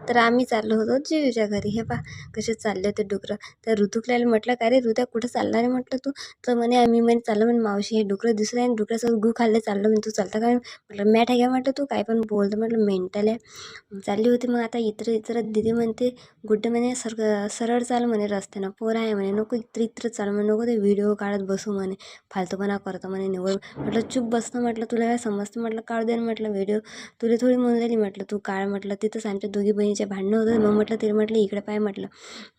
तर आम्ही चाललो होतो जीजूच्या घरी. हे पहा कसे चालले होते डुकरं. तर ऋतुकला म्हटलं, "का रे ऋत्या कुठं चालला रे?" म्हटलं "तू?" तर म्हणे, "आम्ही म्हणे चाललो म्हणे मावशी हे डुकरं दिसलं आहे आणि डुकराचं गू खाल्लं चाललं म्हणे. तू चालता का?" म्हटलं, "मॅट आहे का?" म्हटलं, "तू काय पण बोलतो." म्हटलं, "मेंटल आहे." चालली होती मग आता इतर इतर दीदी म्हणते, "गुड्डे म्हणे सरळ चाल म्हणे रस्त्यानं. पोरं आहे म्हणे नको इतर चाल म्हणे, नको ते व्हिडिओ काढत बसू म्हणे. फालतूपणा करतो म्हणे निव्वळ." म्हटलं, "चूप बस ना." म्हटलं, "तुला काय समजतं?" म्हटलं, "काढू दे." म्हटलं, "व्हिडिओ तुला थोडी म्हणून राहिली." म्हटलं, "तू काढ." म्हटलं, "तिथंच आमच्या दोघी बहिणीचे भांडणं होतं." मग म्हटलं, "तिला म्हटलं इकडे पाय." म्हटलं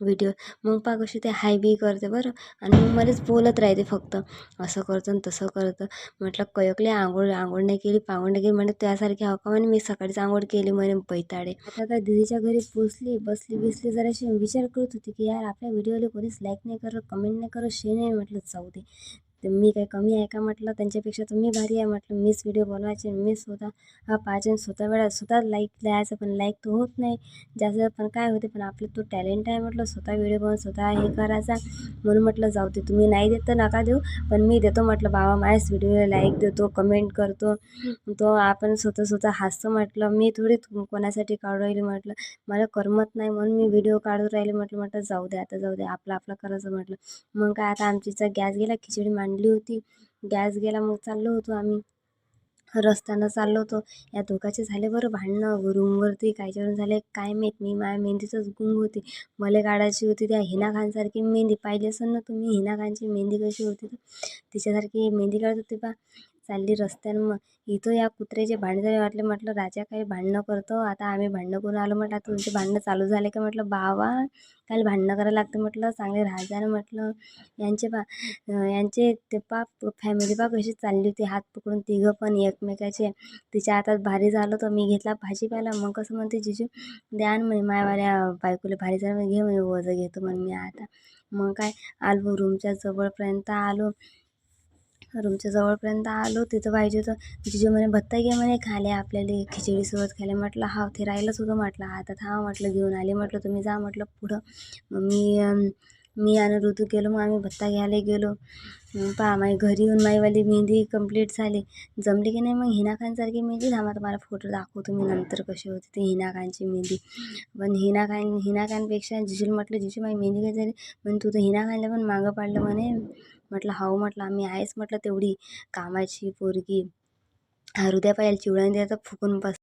व्हिडिओ. मग पहा कशी ते हाय बी करते बरं आणि मग मलाच बोलत राहते फक्त, असं करतं आणि तसं करतं. म्हटलं, "कयकले आंघोळ नाही केली, पांघोळ नाही केली." म्हणे, "त्यासारखी हवं का?" म्हणे, "मी सकाळीच आंघोळ केली." म्हणे, "बैताडे." आता दीदीच्या घरी पोचली, बसली जराशी विचार करत होती की यार आपल्या व्हिडिओला कोणीच लाईक नाही करत, कमेंट नाही करत, शेअर नाही. म्हटलं जाऊ दे, तर मी काही कमी आहे का? म्हटलं त्यांच्यापेक्षा तर मी भारी आहे. म्हटलं मीच व्हिडिओ बनवायचे, मी स्वतः पाहायचे, स्वतः वेळा स्वतः लाईक द्यायचं, पण लाईक तर होत नाही जास्त. पण काय होते, पण आपलं तो टॅलेंट आहे. म्हटलं स्वतः व्हिडिओ बनवून स्वतः हे करायचा. म्हणून म्हटलं जाऊ दे, तुम्ही नाही देत तर नका देऊ, पण मी देतो. म्हटलं बाबा माझ्याच व्हिडिओला लाईक देतो, कमेंट करतो, तो आपण स्वतः हसतो. म्हटलं मी थोडी कोणासाठी काढू राहिली. म्हटलं मला करमत नाही म्हणून मी व्हिडिओ काढून राहिले. म्हटलं जाऊ दे, आता जाऊ दे, आपलं आपलं करायचं. म्हटलं मग काय आता आमचीचा गॅस गेला, खिचडी मांडली होती, गॅस गेला. मग चाललो होतो आम्ही रस्त्यानं चाललो होतो. या दोघांचे झाले बरं भांडणं रूमवरती. कायच्यावरून झाले काय माहीत. मी माझ्या मेहंदीचंच गुंग होती, मला काढायची होती त्या हिना खानसारखी मेहंदी. पाहिली असेल ना तुम्ही हिना खानची मेहंदी कशी होती, तर तिच्यासारखी मेहंदी काढत होती बा. चालली रस्त्यानं. मग इथं या कुत्र्याचे भांडण वाटले. म्हटलं राजा काही भांडणं करतो, आता आम्ही भांडणं करून आलो. म्हटलं आता तुमचे भांडणं चालू झाले का? म्हटलं बाबा काय भांडणं करायला लागतं. म्हटलं चांगले राजा. म्हटलं यांचे ते फॅमिली कशी चालली होती हात पकडून तिघं पण एकमेकाचे. तिच्या हातात भारी झालं तर मी घेतला भाजीपाला. मग कसं म्हणते जिजू द्यान म्हणे मायवाल्या बायकोला भारी झालं म्हणे, घे म्हणे वजं घेतो म्हणे मी आता. मग काय आलो रूमच्या जवळपर्यंत आलो. तिथं पाहिजे होतं जिजू म्हणे भत्ता घे म्हणे खाले आपल्याला खिचडीसोबत खाले. म्हटलं हा ते राहिलंच होतं. म्हटलं हातात हा म्हटलं घेऊन आले. म्हटलं तुम्ही जा म्हटलं पुढं. मग मी आणि ऋतू गेलो. मग आम्ही भत्ता घ्यायला गेलो. पहा माझी घरी येऊन माईवाली मेहंदी कंप्लीट झाली. जमली की नाही मग हिना खानसारखी मेहंदी. थांबा तुम्हाला फोटो दाखवतो मी नंतर कशी होती ती हिना खानची मेहंदी. पण हिना खानपेक्षा जिजूला म्हटलं जिजू माझी मेहंदी काय झाली. पण तू तर हिना खानला पण मागं पाडलं म्हणे. म्हटलं हाऊ म्हटलं आम्ही आहेच म्हटलं तेवढी कामाची पोरगी. हृदय पाहिजे चिवड्याने द्यायचं फुकून बस.